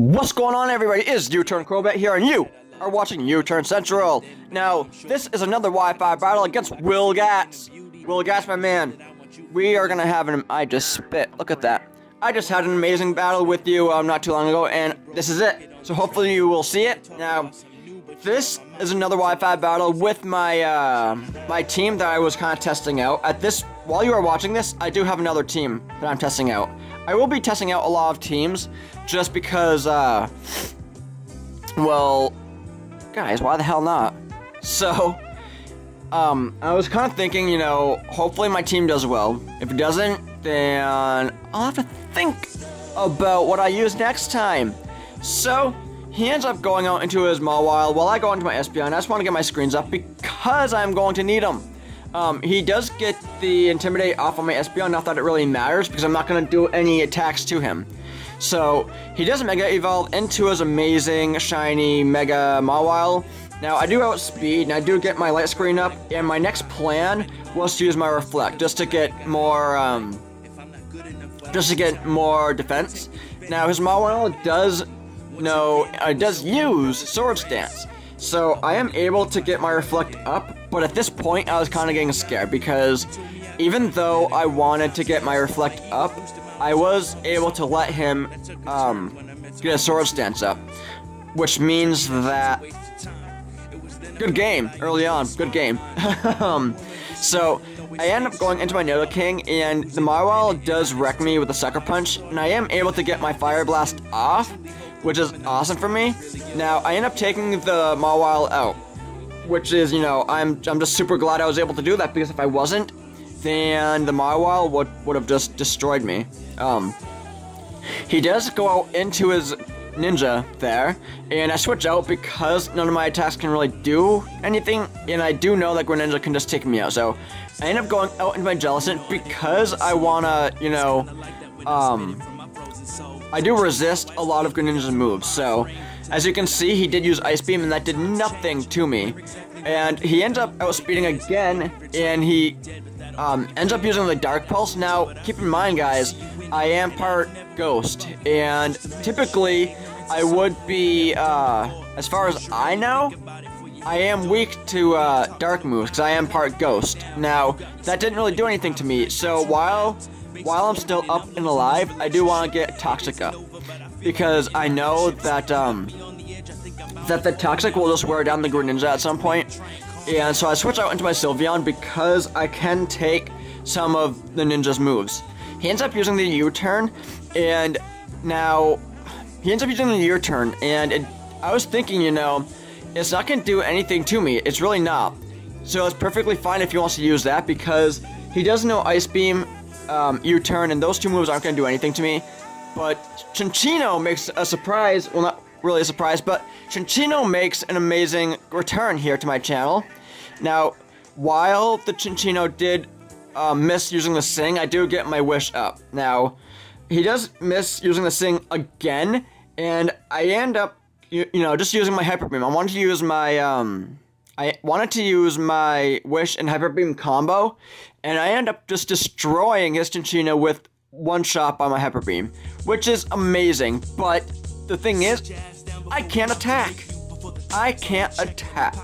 What's going on, everybody? It's U-Turn Crobat here, and you are watching U-Turn Central. Now, this is another Wi-Fi battle against Gatz. Gatz, my man. We are gonna have an... I just spit. Look at that. I just had an amazing battle with you not too long ago, and this is it. So hopefully you will see it. Now, this is another Wi-Fi battle with my my team that I was kind of testing out. While you are watching this, I do have another team that I'm testing out. I will be testing out a lot of teams just because, well, guys, why the hell not? So, I was kind of thinking, you know, hopefully my team does well. If it doesn't, then I'll have to think about what I use next time. So, he ends up going out into his Mawile while I go into my Espeon. I just want to get my screens up because I'm going to need them. He does get the Intimidate off on my Espeon, not that it really matters because I'm not going to do any attacks to him. So, he does Mega Evolve into his amazing, shiny, Mega Mawile. Now, I do outspeed, and I do get my light screen up, and my next plan was to use my Reflect, just to get more, defense. Now, his Mawile does use Sword Stance. So, I am able to get my Reflect up, but at this point, I was kind of getting scared, because even though I wanted to get my Reflect up, I was able to let him, get a Sword Stance up. Which means that... Good game, early on, good game. So, I end up going into my Nidoking, and the Mawile does wreck me with a Sucker Punch, and I am able to get my Fire Blast off, which is awesome for me. Now, I end up taking the Mawile out, which is, you know, I'm just super glad I was able to do that, because if I wasn't, then the Mawile would have just destroyed me. He does go out into his Ninja there, and I switch out because none of my attacks can really do anything, and I do know that Greninja can just take me out, so I end up going out into my Jellicent because I wanna, you know, I do resist a lot of Greninja's moves, so as you can see, he did use Ice Beam, and that did nothing to me, and he ends up outspeeding again, and he ends up using the Dark Pulse. Now, keep in mind, guys, I am part Ghost, and typically, I would be, as far as I know, I am weak to Dark moves, because I am part Ghost. Now, that didn't really do anything to me, so while I'm still up and alive, I do want to get Toxic up, because I know that, that the Toxic will just wear down the Greninja at some point. And so I switch out into my Sylveon because I can take some of the Ninja's moves. He ends up using the U-turn, and now he ends up using the U-turn, and I was thinking, you know, it's not going to do anything to me. It's really not. So it's perfectly fine if he wants to use that because he does know Ice Beam, U-turn, and those two moves aren't going to do anything to me. But Cinccino makes a surprise, well, not really a surprise, but Cinccino makes an amazing return here to my channel. Now, while the Cinccino did miss using the Sing, I do get my Wish up. Now, he does miss using the Sing again, and I end up, you know, just using my Hyper Beam. I wanted to use my Wish and Hyper Beam combo, and I end up just destroying his Cinccino with one shot by my Hyper Beam, which is amazing, but the thing is, I can't attack. I can't attack.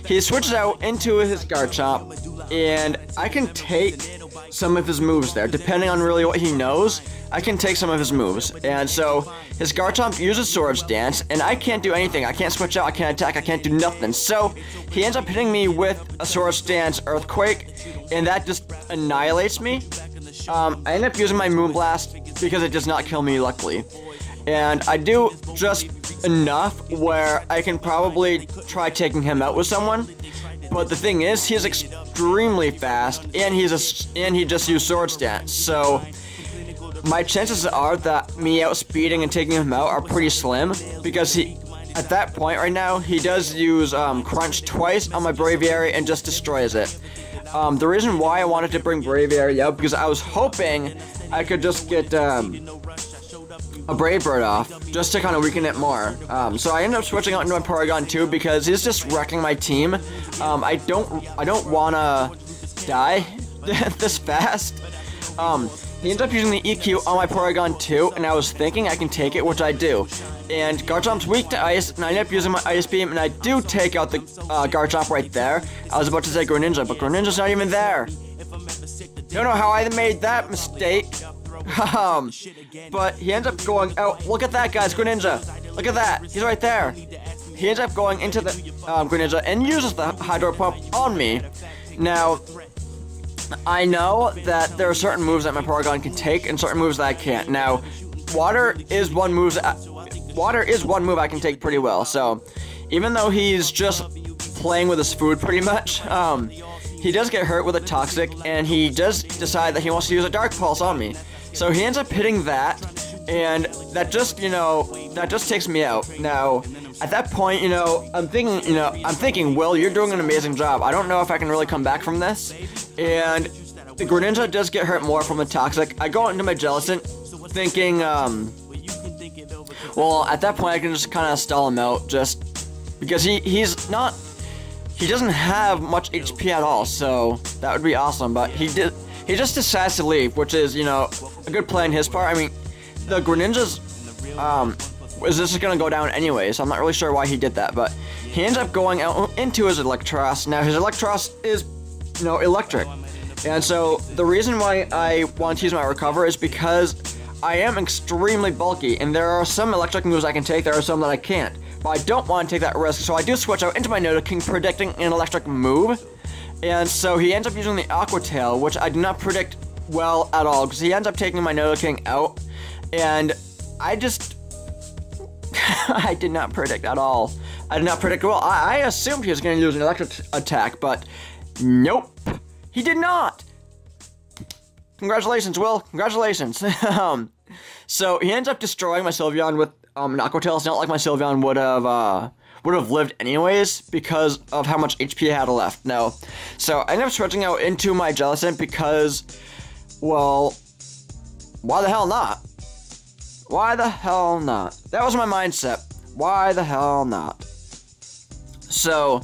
He switches out into his Garchomp, and I can take some of his moves there. Depending on really what he knows, I can take some of his moves. And so, his Garchomp uses Sword Stance, and I can't do anything. I can't switch out, I can't attack, I can't do nothing. So, he ends up hitting me with a Sword Stance Earthquake, and that just annihilates me. I end up using my Moonblast because it does not kill me, luckily. And I do just enough where I can probably try taking him out with someone. But the thing is, he is extremely fast, and he just used Sword Stance. So my chances are that me outspeeding and taking him out are pretty slim, because he, at that point right now, he does use Crunch twice on my Braviary and just destroys it. The reason why I wanted to bring Braviary out, because I was hoping I could just get a Brave Bird off, just to kind of weaken it more. So I ended up switching out into my Porygon too, because he's just wrecking my team. I don't wanna die this fast. he ends up using the EQ on my Porygon too, and I was thinking I can take it, which I do. And Garchomp's weak to ice, and I end up using my Ice Beam, and I do take out the Garchomp right there. I was about to say Greninja, but Greninja's not even there. Don't know how I made that mistake. But he ends up going out. Look at that, guys, Greninja. Look at that. He's right there. He ends up going into the Greninja and uses the Hydro Pump on me. Now, I know that there are certain moves that my Porygon can take and certain moves that I can't. Now, water is one move I can take pretty well. So, even though he's just playing with his food pretty much, he does get hurt with a Toxic, and he does decide that he wants to use a Dark Pulse on me. So he ends up hitting that, and that just, that just takes me out. Now, at that point, I'm thinking, Will, you're doing an amazing job. I don't know if I can really come back from this. And the Greninja does get hurt more from the Toxic. I go into my Jellicent, thinking, well, at that point, I can just kind of stall him out, just because he doesn't have much HP at all, so that would be awesome. But he just decides to leave, which is, a good play on his part. I mean, the Greninja's, this is gonna go down anyway, so I'm not really sure why he did that, but he ends up going out into his Electros. Now, his Electros is, electric. And so, the reason why I want to use my Recover is because I am extremely bulky, and there are some electric moves I can take, there are some that I can't. But I don't want to take that risk, so I do switch out into my Nidoking, predicting an electric move. And so he ends up using the Aqua Tail, which I do not predict well at all, because he ends up taking my Nidoking out. And I just... I did not predict at all. I did not predict well. I assumed he was going to use an electric attack, but nope. He did not! Congratulations, Will. Congratulations. So he ends up destroying my Sylveon with an Aqua Tail. It's not like my Sylveon would have lived anyways because of how much HP I had left. No. So I ended up switching out into my Jellicent because, well, why the hell not? Why the hell not? That was my mindset. Why the hell not? So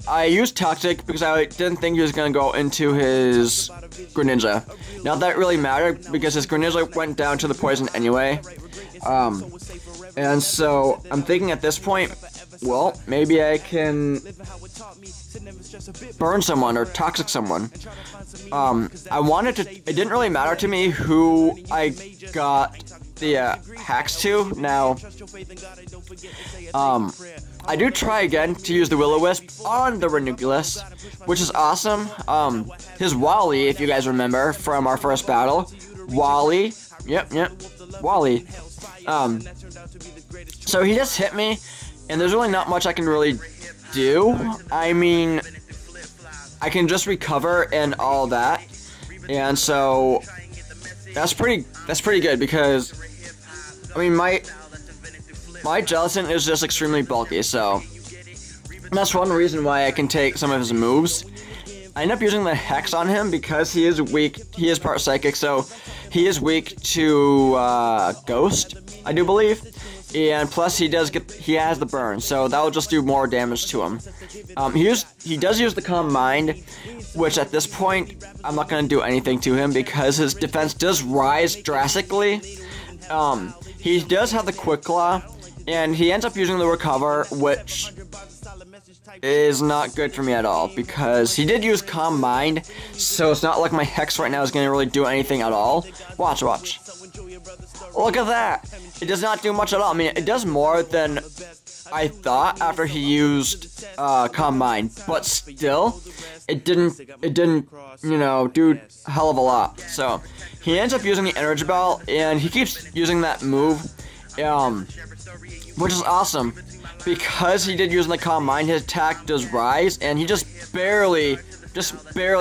I used Toxic because I didn't think he was going to go into his Greninja. Not that it really mattered because his Greninja went down to the poison anyway. And so I'm thinking at this point, well, maybe I can burn someone or Toxic someone. It didn't really matter to me who I got the hacks to. Now, I do try again to use the Will-O-Wisp on the Ranunculus, which is awesome. His Wally, if you guys remember from our first battle, Wally, yep, Wally. So he just hit me, and there's really not much I can really do. I mean, I can just recover and all that, and so that's pretty good because, I mean, my Jellicent is just extremely bulky, so that's one reason why I can take some of his moves. I end up using the Hex on him because he is weak. He is part Psychic, so he is weak to Ghost, I do believe. And plus, he has the burn, so that will just do more damage to him. He does use the Calm Mind, which at this point I'm not going to do anything to him because his defense does rise drastically. He does have the Quick Claw, and he ends up using the Recover, which is not good for me at all because he did use Calm Mind, so it's not like my Hex right now is going to really do anything at all. Watch. Look at that! It does not do much at all. I mean, it does more than I thought after he used Calm Mind, but still, it didn't, do a hell of a lot. So, he ends up using the Energy Ball, and he keeps using that move, which is awesome, because he did use the Calm Mind, his attack does rise, and he just barely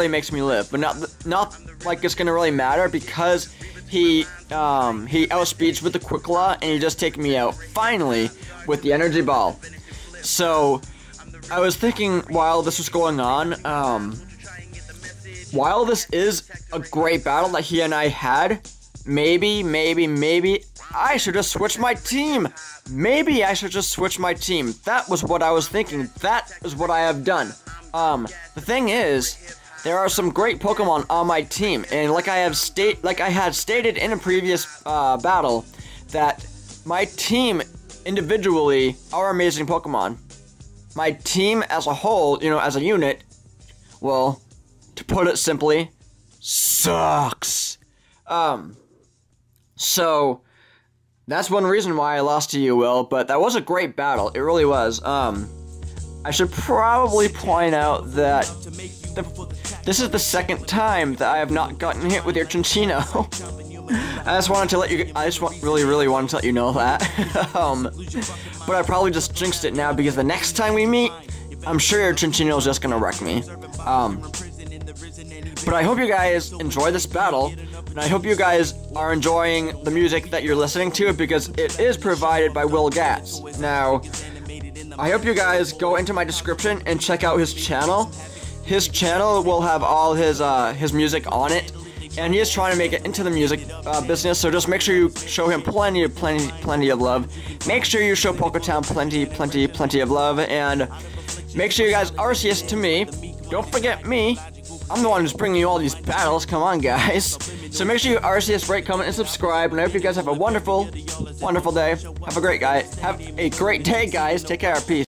makes me live, but not like it's gonna really matter, because he outspeeds with the Quick Claw, and he just takes me out, finally, with the Energy Ball. So, I was thinking while this was going on, while this is a great battle that he and I had, maybe, I should just switch my team. Maybe I should just switch my team. That was what I was thinking. That is what I have done. The thing is, there are some great Pokemon on my team, and like I had stated in a previous battle, that my team individually are amazing Pokemon. My team as a whole, you know, as a unit, well, to put it simply, sucks. So that's one reason why I lost to you, Will, but that was a great battle. It really was. I should probably point out that this is the second time that I have not gotten hit with your Chinchino. I just really wanted to let you know that. But I probably just jinxed it now because the next time we meet, I'm sure your Chinchino is just gonna wreck me. But I hope you guys enjoy this battle, and I hope you guys are enjoying the music that you're listening to because it is provided by Will Gatz. Now, I hope you guys go into my description and check out his channel. His channel will have all his music on it, and he is trying to make it into the music business. So just make sure you show him plenty of love. Make sure you show Poketown plenty of love, and make sure you guys RCS to me. Don't forget me. I'm the one who's bringing you all these battles. Come on, guys. So make sure you RCS, rate, comment, and subscribe. And I hope you guys have a wonderful day. Have a great day, guys. Take care. Peace.